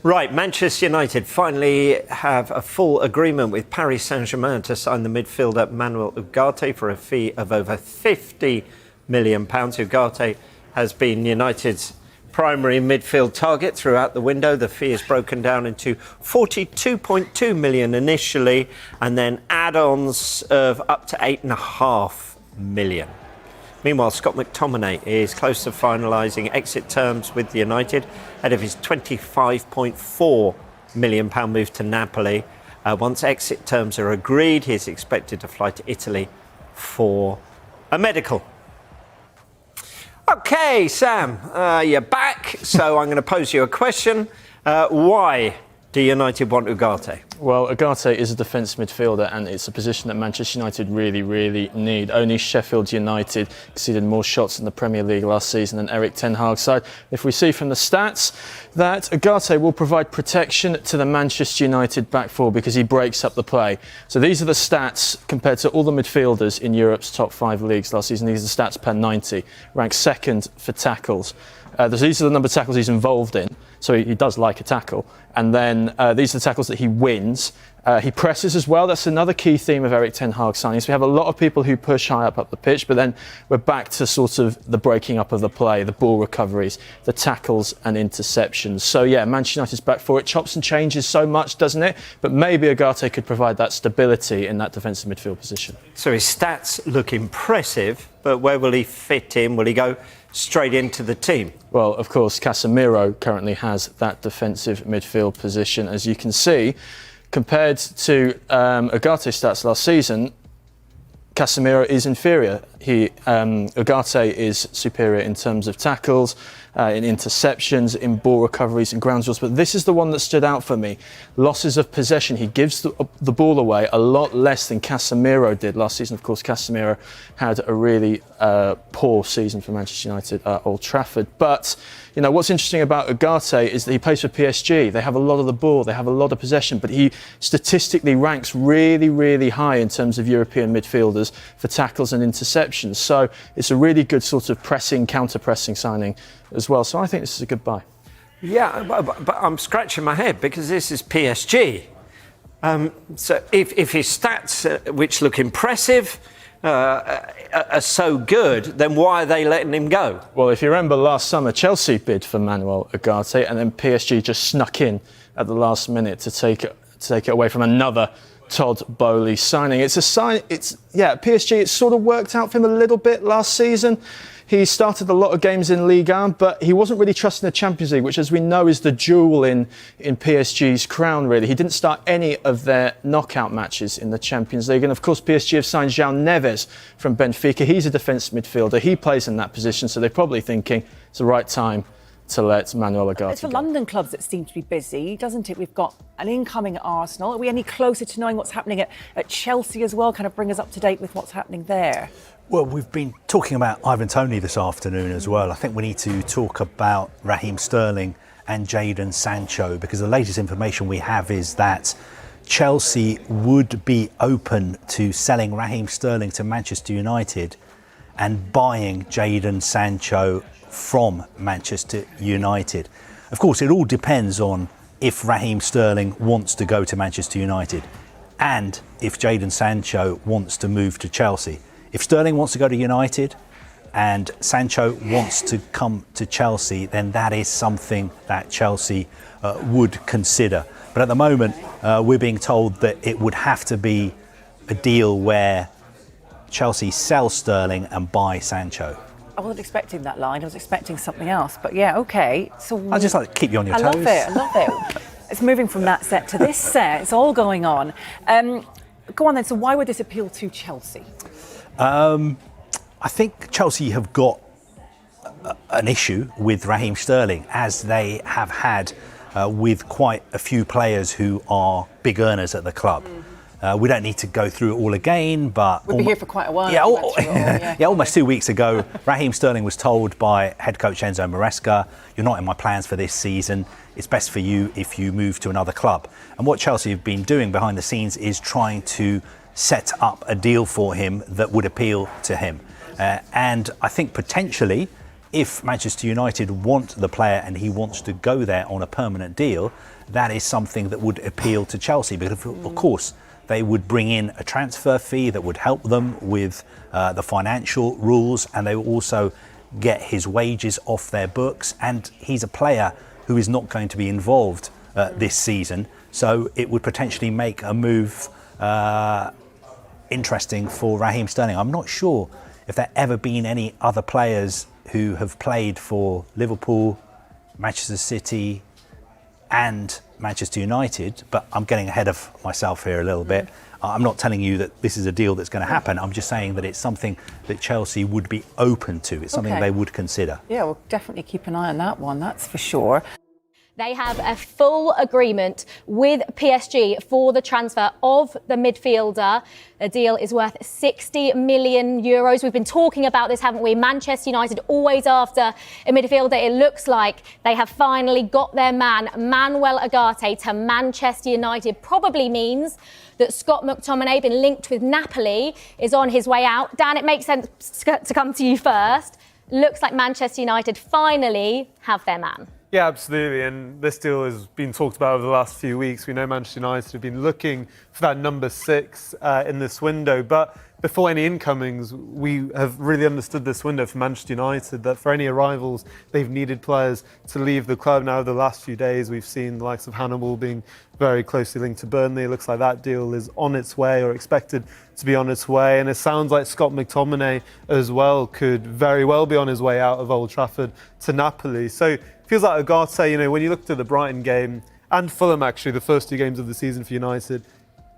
Right, Manchester United finally have a full agreement with Paris Saint-Germain to sign the midfielder Manuel Ugarte for a fee of over £50 million. Ugarte has been United's primary midfield target throughout the window. The fee is broken down into £42.2 million initially, and then add-ons of up to £8.5 million. Meanwhile, Scott McTominay is close to finalising exit terms with United ahead of his £25.4 million move to Napoli. Once exit terms are agreed, he is expected to fly to Italy for a medical. OK, Sam, you're back, so I'm going to pose you a question. Why do United want Ugarte? Well, Ugarte is a defence midfielder, and it's a position that Manchester United really need. Only Sheffield United conceded more shots in the Premier League last season than Erik Ten Hag's side. If we see from the stats that Ugarte will provide protection to the Manchester United back four because he breaks up the play. So these are the stats compared to all the midfielders in Europe's top 5 leagues last season. These are the stats per 90, ranked second for tackles. These are the number of tackles he's involved in, so he does like a tackle. And then these are the tackles that he wins. He presses as well. That's another key theme of Erik Ten Hag's signings. We have a lot of people who push high up the pitch, but then we're back to sort of the breaking up of the play, the ball recoveries, the tackles and interceptions. So yeah, Manchester United's back four. It chops and changes so much, doesn't it? But maybe Ugarte could provide that stability in that defensive midfield position. So his stats look impressive, but where will he fit in? Will he go straight into the team? Well, of course, Casemiro currently has that defensive midfield position. As you can see, compared to Ugarte's stats last season, Casemiro is inferior. Ugarte is superior in terms of tackles, in interceptions, in ball recoveries and ground duels. But this is the one that stood out for me. Losses of possession. He gives the ball away a lot less than Casemiro did last season. Of course, Casemiro had a really poor season for Manchester United at Old Trafford. But, you know, what's interesting about Ugarte is that he plays for PSG. They have a lot of the ball, they have a lot of possession, but he statistically ranks really high in terms of European midfielders for tackles and interceptions. So it's a really good sort of pressing, counter-pressing signing as well. So I think this is a good buy. Yeah, but I'm scratching my head because this is PSG. So if his stats, which look impressive, are so good, then why are they letting him go? Well, if you remember last summer, Chelsea bid for Manuel Ugarte, and then PSG just snuck in at the last minute to take it away from another Todd Boehly signing. It's a sign. PSG. It sort of worked out for him a little bit last season. He started a lot of games in Ligue 1, but he wasn't really trusting the Champions League, which, as we know, is the jewel in PSG's crown, really. He didn't start any of their knockout matches in the Champions League. And, of course, PSG have signed João Neves from Benfica. He's a defence midfielder. He plays in that position, so they're probably thinking it's the right time to let Manuel Ugarte It's for go. London clubs that seem to be busy, doesn't it? We've got an incoming at Arsenal. Are we any closer to knowing what's happening at Chelsea as well? Kind of bring us up to date with what's happening there. Well, we've been talking about Ivan Toney this afternoon as well. I think we need to talk about Raheem Sterling and Jadon Sancho, because the latest information we have is that Chelsea would be open to selling Raheem Sterling to Manchester United and buying Jadon Sancho from Manchester United. Of course, it all depends on if Raheem Sterling wants to go to Manchester United and if Jadon Sancho wants to move to Chelsea. If Sterling wants to go to United and Sancho wants to come to Chelsea, then that is something that Chelsea would consider. But at the moment, we're being told that it would have to be a deal where Chelsea sell Sterling and buy Sancho. I wasn't expecting that line. I was expecting something else. But yeah, OK. So I just like to keep you on your toes. I love it. It's moving from that set to this set. It's all going on. Go on then. So why would this appeal to Chelsea? I think Chelsea have got an issue with Raheem Sterling, as they have had with quite a few players who are big earners at the club. We don't need to go through it all again, but we'll be here for quite a while. Yeah, almost 2 weeks ago, Raheem Sterling was told by head coach Enzo Maresca, "You're not in my plans for this season. It's best for you if you move to another club." And what Chelsea have been doing behind the scenes is trying to set up a deal for him that would appeal to him. And I think potentially, if Manchester United want the player and he wants to go there on a permanent deal, that is something that would appeal to Chelsea, because of course they would bring in a transfer fee that would help them with the financial rules, and they will also get his wages off their books, and he's a player who is not going to be involved this season, so it would potentially make a move interesting for Raheem Sterling. I'm not sure if there ever been any other players who have played for Liverpool, Manchester City and Manchester United, but I'm getting ahead of myself here a little bit. I'm not telling you that this is a deal that's going to happen. I'm just saying that it's something that Chelsea would be open to. It's something they would consider. Yeah, we'll definitely keep an eye on that one, that's for sure. They have a full agreement with PSG for the transfer of the midfielder. The deal is worth 60 million euros. We've been talking about this, haven't we? Manchester United always after a midfielder. It looks like they have finally got their man, Manuel Ugarte, to Manchester United. Probably means that Scott McTominay, been linked with Napoli, is on his way out. Dan, it makes sense to come to you first. Looks like Manchester United finally have their man. Yeah, absolutely. And this deal has been talked about over the last few weeks. We know Manchester United have been looking for that number 6 in this window. But before any incomings, we have really understood this window for Manchester United, that for any arrivals, they've needed players to leave the club. Now, the last few days, we've seen the likes of Hannibal being very closely linked to Burnley. It looks like that deal is on its way, or expected to be on its way. And it sounds like Scott McTominay as well could very well be on his way out of Old Trafford to Napoli. So it feels like Ugarte, you know, when you looked at the Brighton game and Fulham, actually, the first 2 games of the season for United,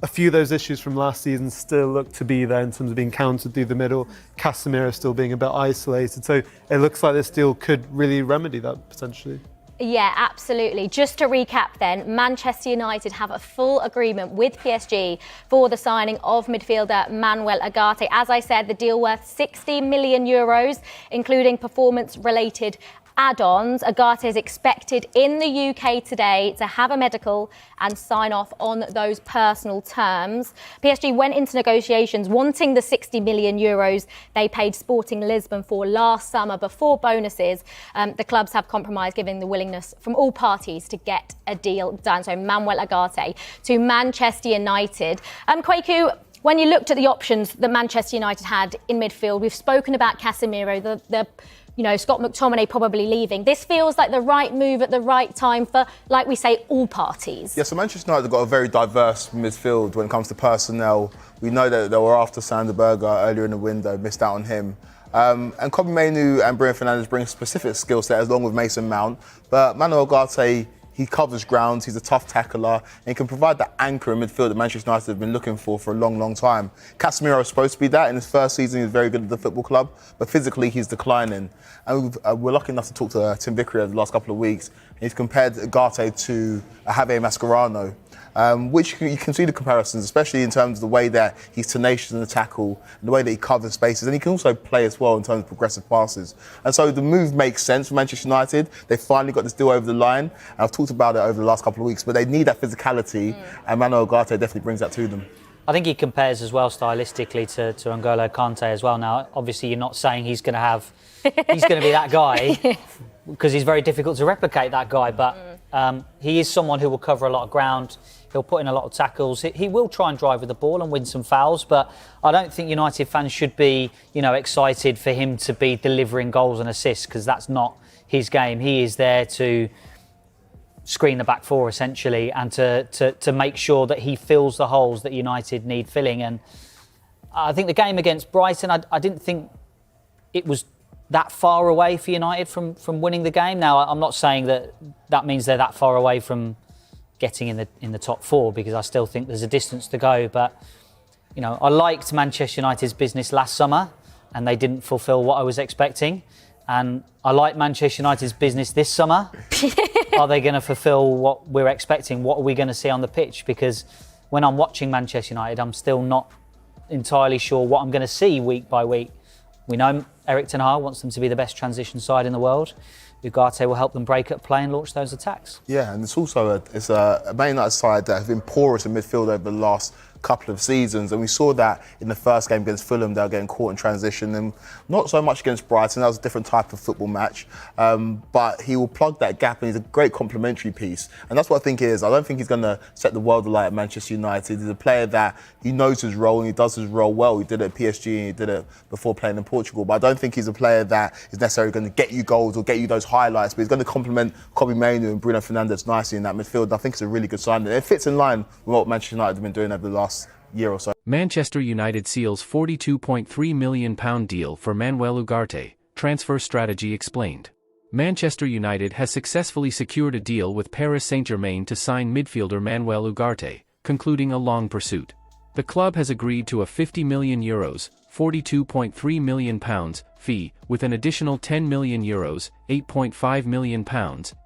a few of those issues from last season still look to be there in terms of being countered through the middle. Casemiro still being a bit isolated. So it looks like this deal could really remedy that potentially. Yeah, absolutely. Just to recap then, Manchester United have a full agreement with PSG for the signing of midfielder Manuel Ugarte. As I said, the deal worth 60 million euros, including performance-related add-ons. Ugarte is expected in the UK today to have a medical and sign off on those personal terms. PSG went into negotiations wanting the 60 million euros they paid Sporting Lisbon for last summer before bonuses. The clubs have compromised, giving the willingness from all parties to get a deal done. So Manuel Ugarte to Manchester United. Kwaku, when you looked at the options that Manchester United had in midfield, we've spoken about Casemiro, Scott McTominay probably leaving. This feels like the right move at the right time for, like we say, all parties. Yeah, so Manchester United have got a very diverse midfield when it comes to personnel. We know that they were after Sander Berge earlier in the window, missed out on him. And Kobe Mainoo and Bruno Fernandes bring specific skill set along with Mason Mount. But Manuel Ugarte, he covers ground, he's a tough tackler, and he can provide that anchor in midfield that Manchester United have been looking for a long, long time. Casemiro is supposed to be that. In his first season, he was very good at the football club, but physically he's declining. And we're lucky enough to talk to Tim Vickery over the last couple of weeks. He's compared Ugarte to Javier Mascherano, which you can see the comparisons, especially in terms of the way that he's tenacious in the tackle and the way that he covers spaces, and he can also play as well in terms of progressive passes. And so the move makes sense for Manchester United. They finally got this deal over the line, and I've talked about it over the last couple of weeks, but they need that physicality, and Manuel Ugarte definitely brings that to them. I think he compares as well stylistically to N'Golo Kante as well. Now, obviously, you're not saying he's going to be that guy, because he's very difficult to replicate that guy, but he is someone who will cover a lot of ground. He'll put in a lot of tackles. He will try and drive with the ball and win some fouls, but I don't think United fans should be, excited for him to be delivering goals and assists, because that's not his game. He is there to screen the back four essentially, and to make sure that he fills the holes that United need filling. And I think the game against Brighton, I didn't think it was that far away for United from winning the game. Now, I'm not saying that means they're that far away from getting in the top 4, because I still think there's a distance to go. But I liked Manchester United's business last summer, and they didn't fulfil what I was expecting. And I like Manchester United's business this summer. Are they going to fulfil what we're expecting? What are we going to see on the pitch? Because when I'm watching Manchester United, I'm still not entirely sure what I'm going to see week by week. We know Erik Ten Hag wants them to be the best transition side in the world. Ugarte will help them break up play and launch those attacks. Yeah, and it's also a Man United side that have been porous in midfield over the last couple of seasons, and we saw that in the first game against Fulham. They were getting caught in transition, and not so much against Brighton. That was a different type of football match, but he will plug that gap, and he's a great complementary piece, and that's what I think he is. I don't think he's going to set the world alight at Manchester United. He's a player that he knows his role, and he does his role well. He did it at PSG, and he did it before playing in Portugal, but I don't think he's a player that is necessarily going to get you goals or get you those highlights, but he's going to complement Kobbie Mainoo and Bruno Fernandes nicely in that midfield. I think it's a really good sign. It fits in line with what Manchester United have been doing over the last year or so. Manchester United seals £42.3 million deal for Manuel Ugarte, transfer strategy explained. Manchester United has successfully secured a deal with Paris Saint-Germain to sign midfielder Manuel Ugarte, concluding a long pursuit. The club has agreed to a €50 million, £42.3 million fee, with an additional €10 million, £8.5 million,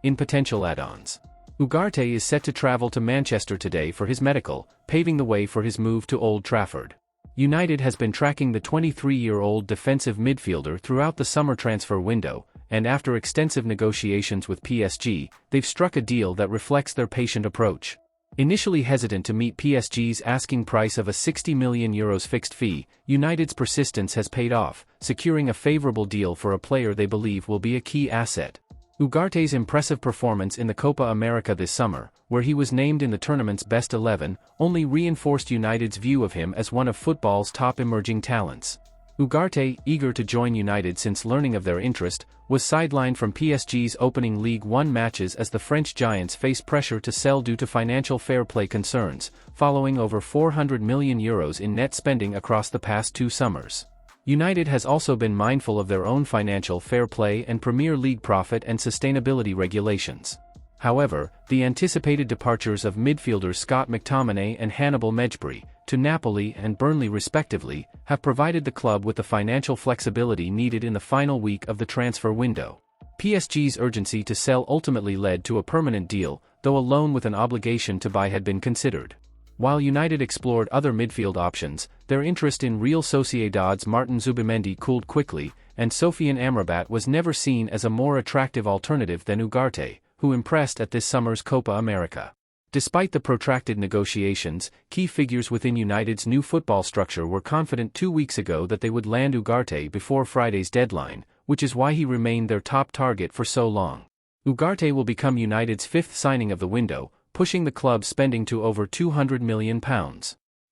in potential add-ons. Ugarte is set to travel to Manchester today for his medical, paving the way for his move to Old Trafford. United has been tracking the 23-year-old defensive midfielder throughout the summer transfer window, and after extensive negotiations with PSG, they've struck a deal that reflects their patient approach. Initially hesitant to meet PSG's asking price of a €60 million fixed fee, United's persistence has paid off, securing a favourable deal for a player they believe will be a key asset. Ugarte's impressive performance in the Copa America this summer, where he was named in the tournament's best 11, only reinforced United's view of him as one of football's top emerging talents. Ugarte, eager to join United since learning of their interest, was sidelined from PSG's opening League One matches as the French giants faced pressure to sell due to financial fair play concerns, following over €400 million in net spending across the past 2 summers. United has also been mindful of their own financial fair play and Premier League profit and sustainability regulations. However, the anticipated departures of midfielders Scott McTominay and Hannibal Mejbri, to Napoli and Burnley respectively, have provided the club with the financial flexibility needed in the final week of the transfer window. PSG's urgency to sell ultimately led to a permanent deal, though a loan with an obligation to buy had been considered. While United explored other midfield options, their interest in Real Sociedad's Martin Zubimendi cooled quickly, and Sofiane Amrabat was never seen as a more attractive alternative than Ugarte, who impressed at this summer's Copa America. Despite the protracted negotiations, key figures within United's new football structure were confident 2 weeks ago that they would land Ugarte before Friday's deadline, which is why he remained their top target for so long. Ugarte will become United's 5th signing of the window, pushing the club's spending to over £200 million.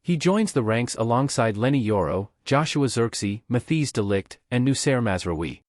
He joins the ranks alongside Lenny Yoro, Joshua Zirkzee, Matthijs de Ligt, and Noussair Mazraoui.